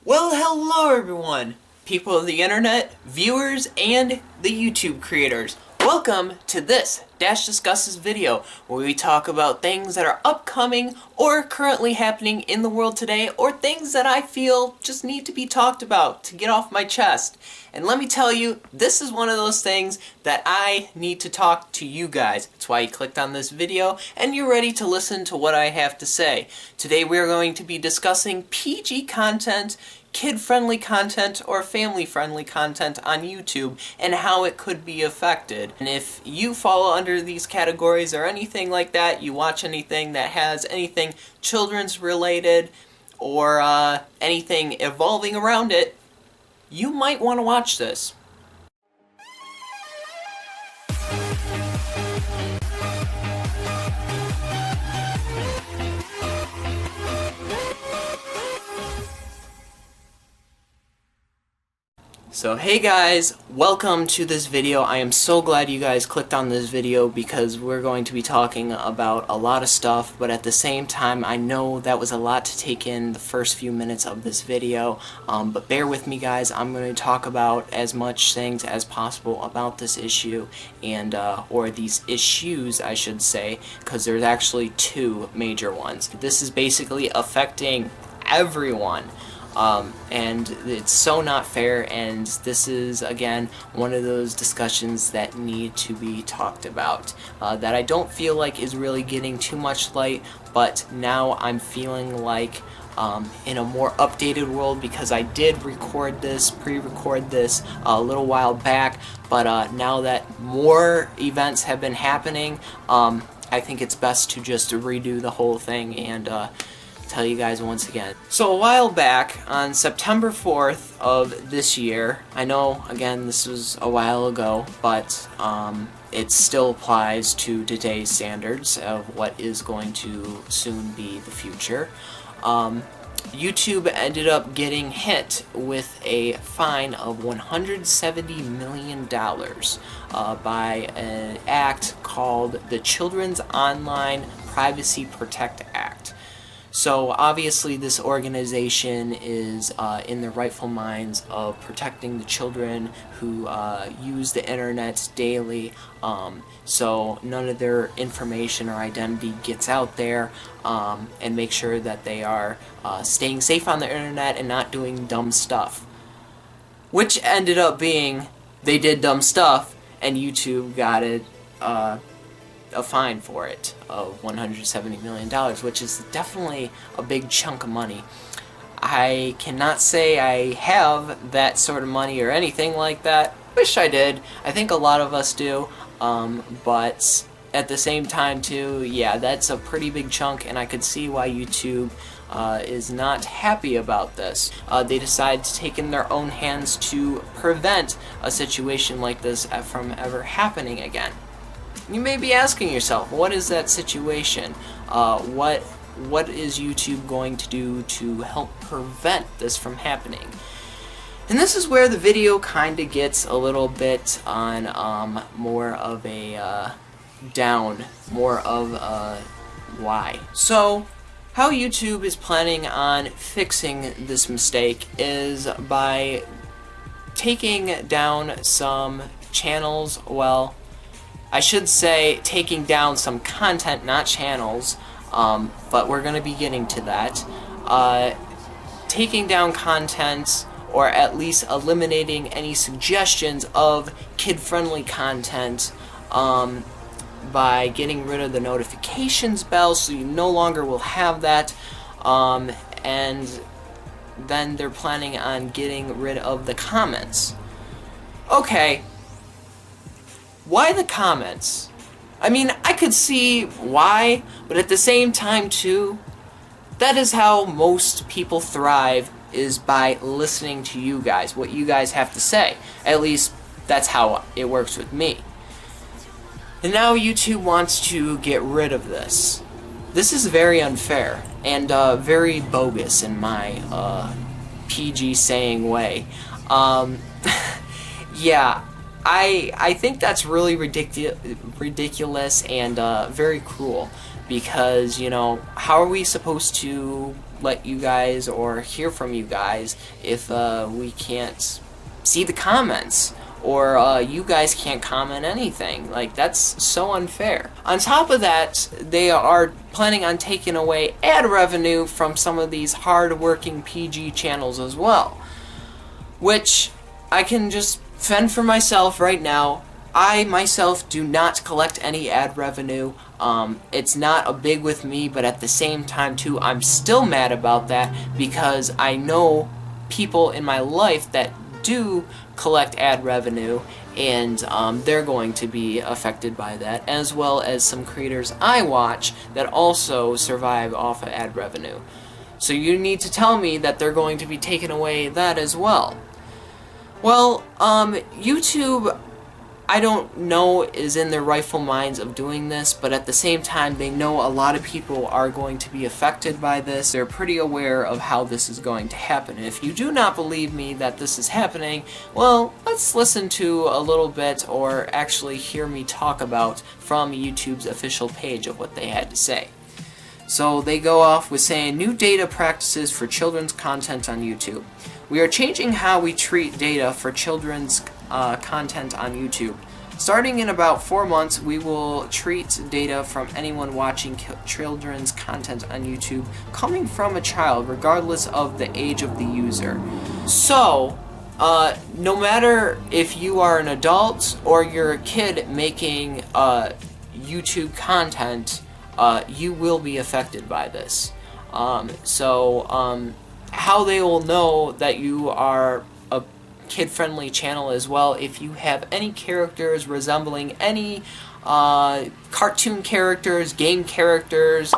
Well, hello everyone, people of the internet, viewers, and the YouTube creators. Welcome to this Dash Discusses video, where we talk about things that are upcoming or currently happening in the world today, or things that I feel just need to be talked about to get off my chest. And let me tell you, this is one of those things that I need to talk to you guys. That's why you clicked on this video, and you're ready to listen to what I have to say. Today we are going to be discussing PG content, kid-friendly content, or family-friendly content on YouTube, and how it could be affected. And if you fall under these categories or anything like that, you watch anything that has anything children's related, or anything evolving around it, you might want to watch this. So hey guys, welcome to this video. I am so glad you guys clicked on this video because we're going to be talking about a lot of stuff, but at the same time I know that was a lot to take in the first few minutes of this video, but bear with me guys. I'm going to talk about as much things as possible about this issue, and or these issues I should say, because there's actually two major ones. This is basically affecting everyone. And it's so not fair, and this is again one of those discussions that need to be talked about, that I don't feel like is really getting too much light, but now I'm feeling like in a more updated world, because I did pre-record this a little while back, but now that more events have been happening, I think it's best to just redo the whole thing and tell you guys once again. So a while back, on September 4th of this year, I know again this was a while ago, but it still applies to today's standards of what is going to soon be the future. YouTube ended up getting hit with a fine of $170 million by an act called the Children's Online Privacy Protect Act. So obviously this organization is in the rightful minds of protecting the children who use the internet daily, so none of their information or identity gets out there, and make sure that they are staying safe on the internet and not doing dumb stuff. Which ended up being, they did dumb stuff and YouTube got it a fine for it of $170 million, which is definitely a big chunk of money. I cannot say I have that sort of money or anything like that. Wish I did. I think a lot of us do, but at the same time too, yeah, that's a pretty big chunk, and I could see why YouTube is not happy about this. They decided to take in their own hands to prevent a situation like this from ever happening again. You may be asking yourself, what is that situation? What is YouTube going to do to help prevent this from happening? And this is where the video kind of gets a little bit on more of a more of a why. So, how YouTube is planning on fixing this mistake is by taking down some channels, well, I should say taking down some content, not channels, but we're going to be getting to that. Taking down content, or at least eliminating any suggestions of kid-friendly content, by getting rid of the notifications bell, so you no longer will have that, and then they're planning on getting rid of the comments. Okay. Why the comments? I mean, I could see why, but at the same time too, that is how most people thrive, is by listening to you guys, what you guys have to say. At least that's how it works with me. And now YouTube wants to get rid of this. This is very unfair and very bogus in my PG saying way. Yeah. I think that's really ridiculous and very cruel. because, you know, how are we supposed to let you guys or hear from you guys if we can't see the comments, or you guys can't comment anything? Like, that's so unfair. On top of that, they are planning on taking away ad revenue from some of these hard-working PG channels as well, which I can just fend for myself right now. I myself do not collect any ad revenue. It's not a big with me, but at the same time too, I'm still mad about that because I know people in my life that do collect ad revenue, and they're going to be affected by that, as well as some creators I watch that also survive off of ad revenue. So you need to tell me that they're going to be taking away that as well. Well, YouTube, I don't know, is in their rightful minds of doing this, but at the same time, they know a lot of people are going to be affected by this. They're pretty aware of how this is going to happen. And if you do not believe me that this is happening, well, let's listen to a little bit, or actually hear me talk about from YouTube's official page of what they had to say. So they go off with saying, new data practices for children's content on YouTube. We are changing how we treat data for children's content on YouTube. Starting in about 4 months, we will treat data from anyone watching children's content on YouTube coming from a child, regardless of the age of the user. So, no matter if you are an adult or you're a kid making YouTube content, you will be affected by this. How they will know that you are a kid-friendly channel as well, if you have any characters resembling any cartoon characters, game characters,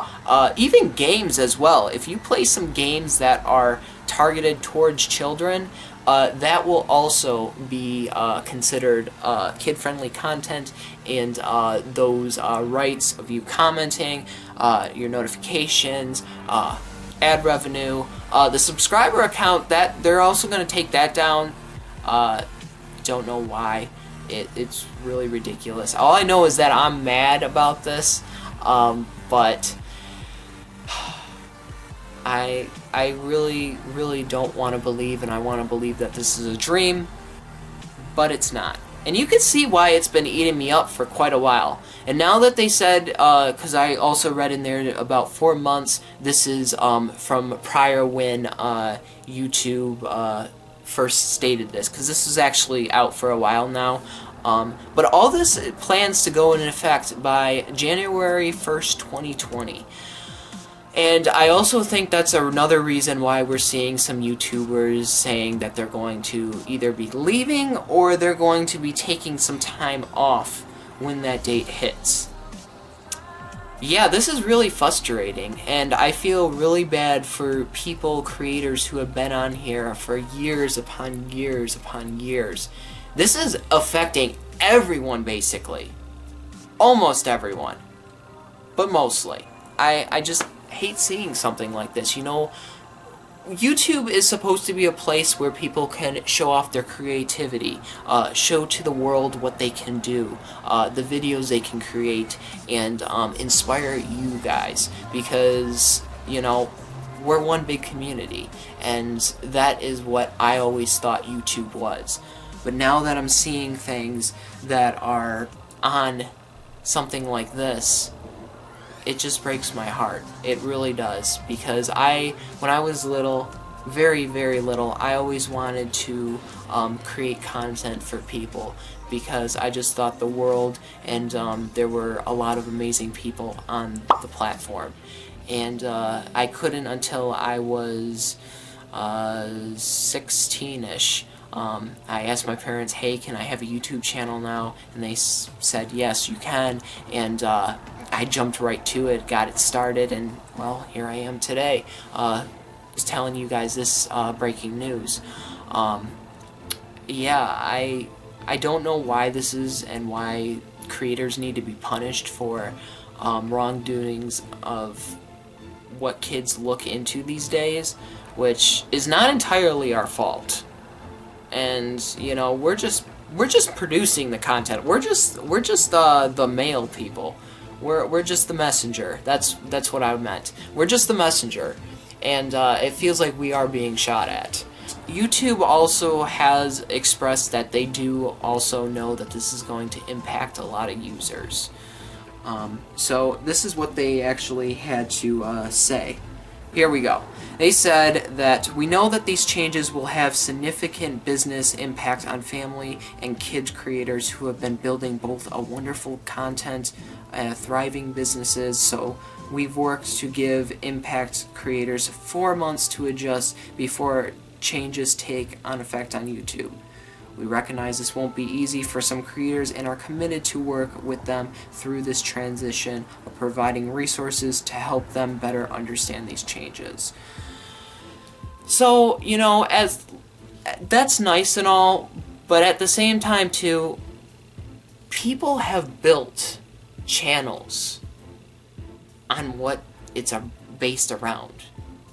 even games as well. If you play some games that are targeted towards children, that will also be considered kid-friendly content, and those rights of you commenting, your notifications, ad revenue, the subscriber account, that they're also going to take that down. Don't know why. It's really ridiculous. All I know is that I'm mad about this, but I really don't want to believe, and I want to believe that this is a dream, but it's not. And you can see why it's been eating me up for quite a while. And now that they said, because I also read in there about 4 months, this is from prior when YouTube first stated this, because this is actually out for a while now. But all this plans to go into effect by January 1st, 2020. And I also think that's another reason why we're seeing some YouTubers saying that they're going to either be leaving or they're going to be taking some time off when that date hits. Yeah, this is really frustrating, and I feel really bad for people, creators who have been on here for years upon years upon years. This is affecting everyone, basically. Almost everyone. But mostly. I just hate seeing something like this. You know, YouTube is supposed to be a place where people can show off their creativity, show to the world what they can do, the videos they can create, and inspire you guys, because, you know, we're one big community, and that is what I always thought YouTube was. But now that I'm seeing things that are on something like this, it just breaks my heart. It really does, because when I was little, very, very little, I always wanted to create content for people, because I just thought the world, and there were a lot of amazing people on the platform. And I couldn't until I was 16-ish. I asked my parents, hey, can I have a YouTube channel now? And they said, yes, you can. And I jumped right to it, got it started, and, well, here I am today, just telling you guys this breaking news. Yeah, I don't know why this is, and why creators need to be punished for wrongdoings of what kids look into these days, which is not entirely our fault. And, you know, we're just producing the content. We're just the male people. We're just the messenger. That's what I meant. We're just the messenger, and it feels like we are being shot at. YouTube also has expressed that they do also know that this is going to impact a lot of users. So this is what they actually had to say. Here we go. They said that we know that these changes will have significant business impact on family and kids creators who have been building both a wonderful content and thriving businesses. So we've worked to give impact creators 4 months to adjust before changes take on effect on YouTube. We recognize this won't be easy for some creators and are committed to work with them through this transition of providing resources to help them better understand these changes. So, you know, as that's nice and all, but at the same time too, people have built channels on what it's based around,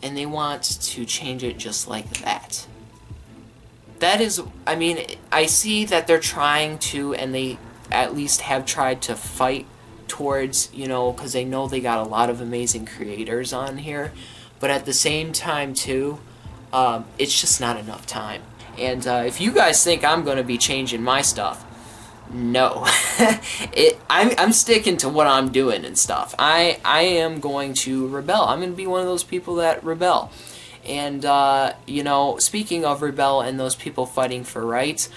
and they want to change it just like that. That is, I mean, I see that they're trying to, and they at least have tried to fight towards, you know, because they know they got a lot of amazing creators on here, but at the same time too, it's just not enough time. And if you guys think I'm going to be changing my stuff, no. I'm sticking to what I'm doing and stuff. I am going to rebel. I'm going to be one of those people that rebel. And, you know, speaking of rebel and those people fighting for rights,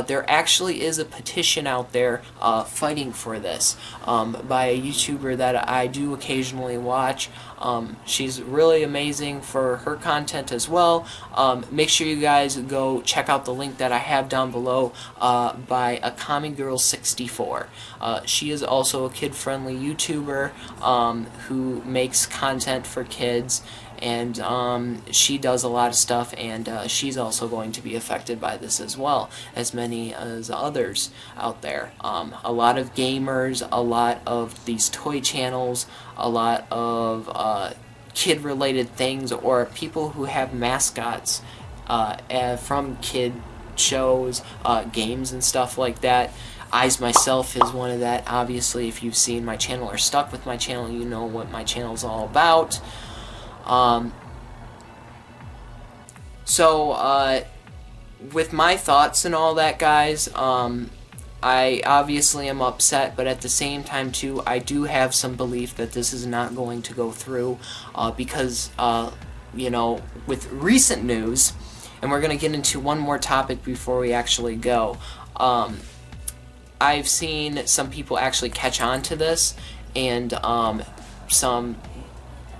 there actually is a petition out there fighting for this by a YouTuber that I do occasionally watch. She's really amazing for her content as well. Make sure you guys go check out the link that I have down below by a Girl64. She is also a kid-friendly YouTuber who makes content for kids. And she does a lot of stuff, and she's also going to be affected by this as well, as many as others out there. A lot of gamers, a lot of these toy channels, a lot of kid-related things, or people who have mascots from kid shows, games and stuff like that. Eyes myself is one of that. Obviously, if you've seen my channel or stuck with my channel, you know what my channel's all about. With my thoughts and all that, guys, I obviously am upset, but at the same time, too, I do have some belief that this is not going to go through, because, you know, with recent news, and we're going to get into one more topic before we actually go, I've seen some people actually catch on to this, and, some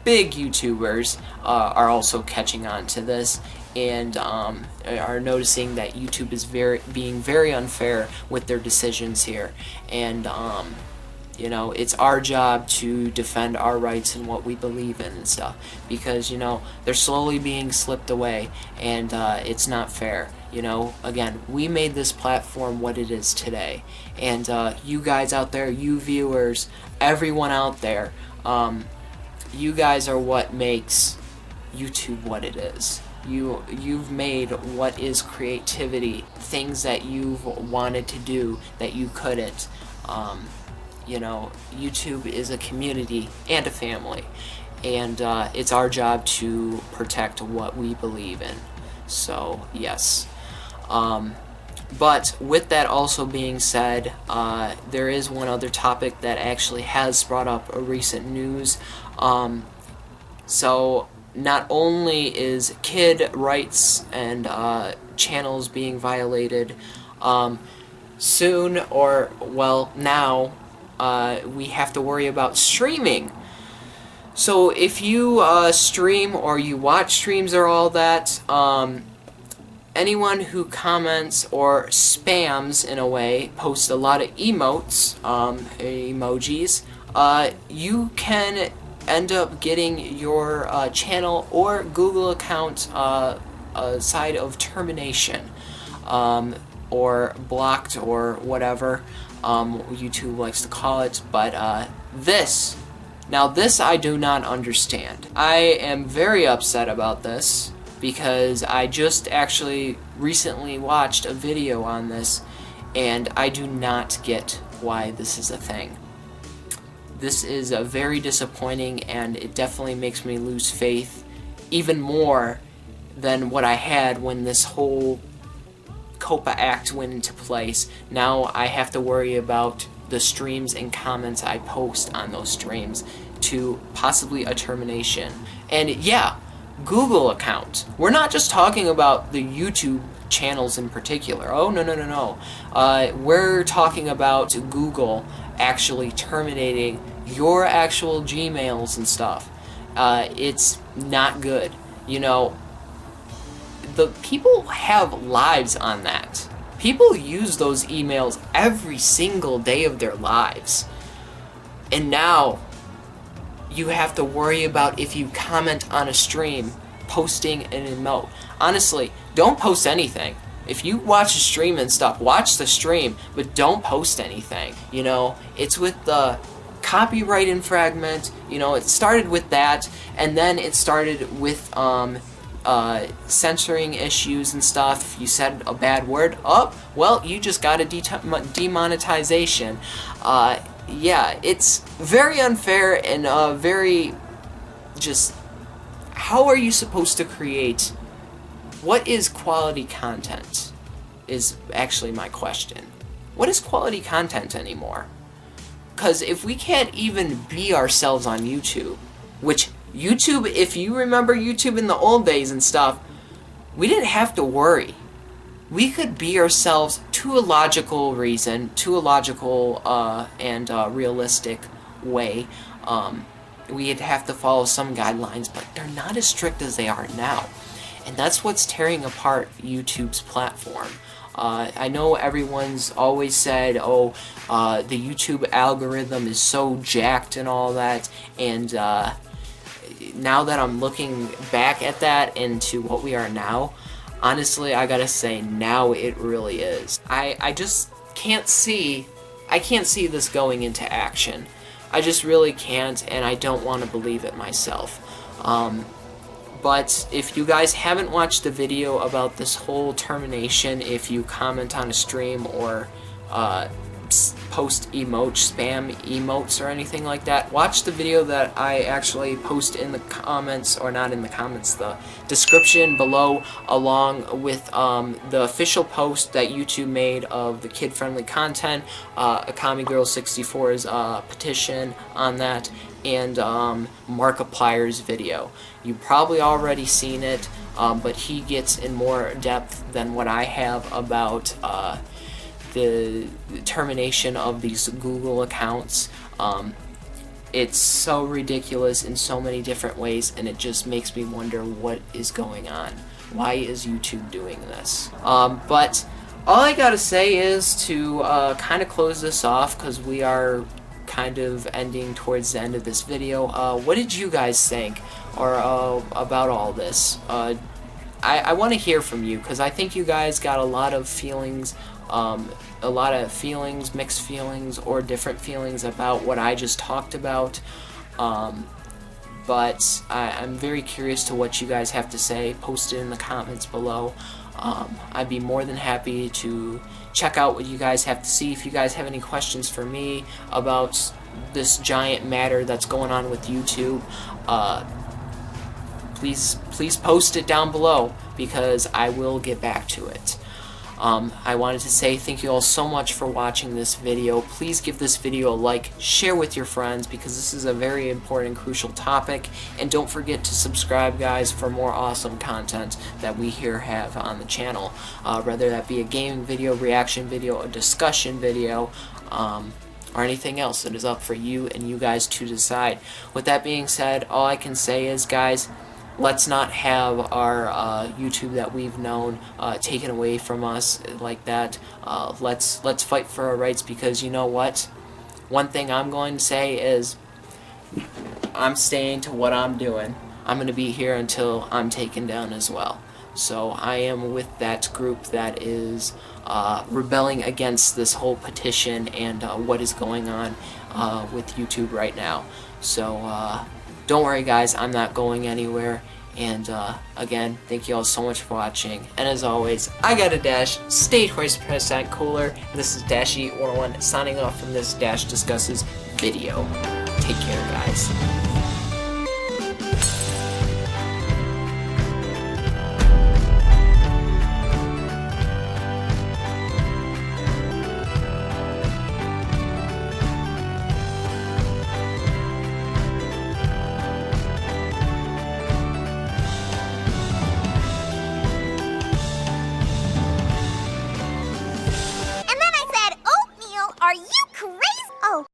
big YouTubers are also catching on to this, and are noticing that YouTube is being very unfair with their decisions here. And you know, it's our job to defend our rights and what we believe in and stuff, because, you know, they're slowly being slipped away, and it's not fair. You know, again, we made this platform what it is today, and you guys out there, you viewers, everyone out there, you guys are what makes YouTube what it is. You've made what is creativity, things that you've wanted to do that you couldn't. You know, YouTube is a community and a family, and it's our job to protect what we believe in. So yes. But with that also being said, there is one other topic that actually has brought up a recent news. So not only is kid rights and channels being violated, soon, or well now, we have to worry about streaming. So if you stream or you watch streams or all that, anyone who comments or spams in a way, posts a lot of emotes, emojis, you can end up getting your channel or Google account a side of termination, or blocked, or whatever YouTube likes to call it. But this I do not understand. I am very upset about this, because I just actually recently watched a video on this, and I do not get why this is a thing. This is very disappointing, and it definitely makes me lose faith even more than what I had when this whole COPA Act went into place. Now I have to worry about the streams and comments I post on those streams to possibly a termination. And yeah, Google account. We're not just talking about the YouTube channels in particular. Oh, no. We're talking about Google actually terminating your actual Gmails and stuff. It's not good. You know, the people have lives on that. People use those emails every single day of their lives. And now you have to worry about if you comment on a stream, posting an emote. Honestly, don't post anything. If you watch a stream and stuff, watch the stream, but don't post anything. You know, it's with the copyright infringement. You know, it started with that, and then it started with censoring issues and stuff. If you said a bad word, oh, well, you just got a demonetization. Yeah, it's very unfair and very just, how are you supposed to create? What is quality content is actually my question. What is quality content anymore? Because if we can't even be ourselves on YouTube, which YouTube, if you remember YouTube in the old days and stuff, we didn't have to worry. We could be ourselves to a logical reason, to a logical and realistic way. We'd have to follow some guidelines, but they're not as strict as they are now. And that's what's tearing apart YouTube's platform. I know everyone's always said, oh, the YouTube algorithm is so jacked and all that, and now that I'm looking back at that and to what we are now, honestly, I gotta say, now it really is. I just can't see, this going into action. I just really can't, and I don't want to believe it myself. But if you guys haven't watched the video about this whole termination, if you comment on a stream or post spam emotes or anything like that, watch the video that I actually post in the comments, or not in the comments, the description below, along with the official post that YouTube made of the kid-friendly content, AkamiGirl64's petition on that, and Markiplier's video. You've probably already seen it, but he gets in more depth than what I have about the termination of these Google accounts. It's so ridiculous in so many different ways, and it just makes me wonder what is going on. Why is YouTube doing this? But all I gotta say is to kind of close this off, because we are kind of ending towards the end of this video. What did you guys think or about all this? I want to hear from you, because I think you guys got a lot of feelings, mixed feelings, or different feelings about what I just talked about. But I'm very curious to what you guys have to say. Post it in the comments below. I'd be more than happy to check out what you guys have to see. If you guys have any questions for me about this giant matter that's going on with YouTube, please post it down below, because I will get back to it. I wanted to say thank you all so much for watching this video. Please give this video a like, share with your friends, because this is a very important, crucial topic, and don't forget to subscribe, guys, for more awesome content that we here have on the channel, whether that be a gaming video, reaction video, a discussion video, or anything else that is up for you and you guys to decide. With that being said, all I can say is, guys, let's not have our YouTube that we've known taken away from us like that. Let's fight for our rights, because you know what? One thing I'm going to say is, I'm staying to what I'm doing. I'm going to be here until I'm taken down as well. So I am with that group that is rebelling against this whole petition and what is going on with YouTube right now. So don't worry, guys, I'm not going anywhere. And again, thank you all so much for watching. And as always, I gotta dash, stay 20% cooler. This is Dashy101 signing off from this Dash Discusses video. Take care, guys.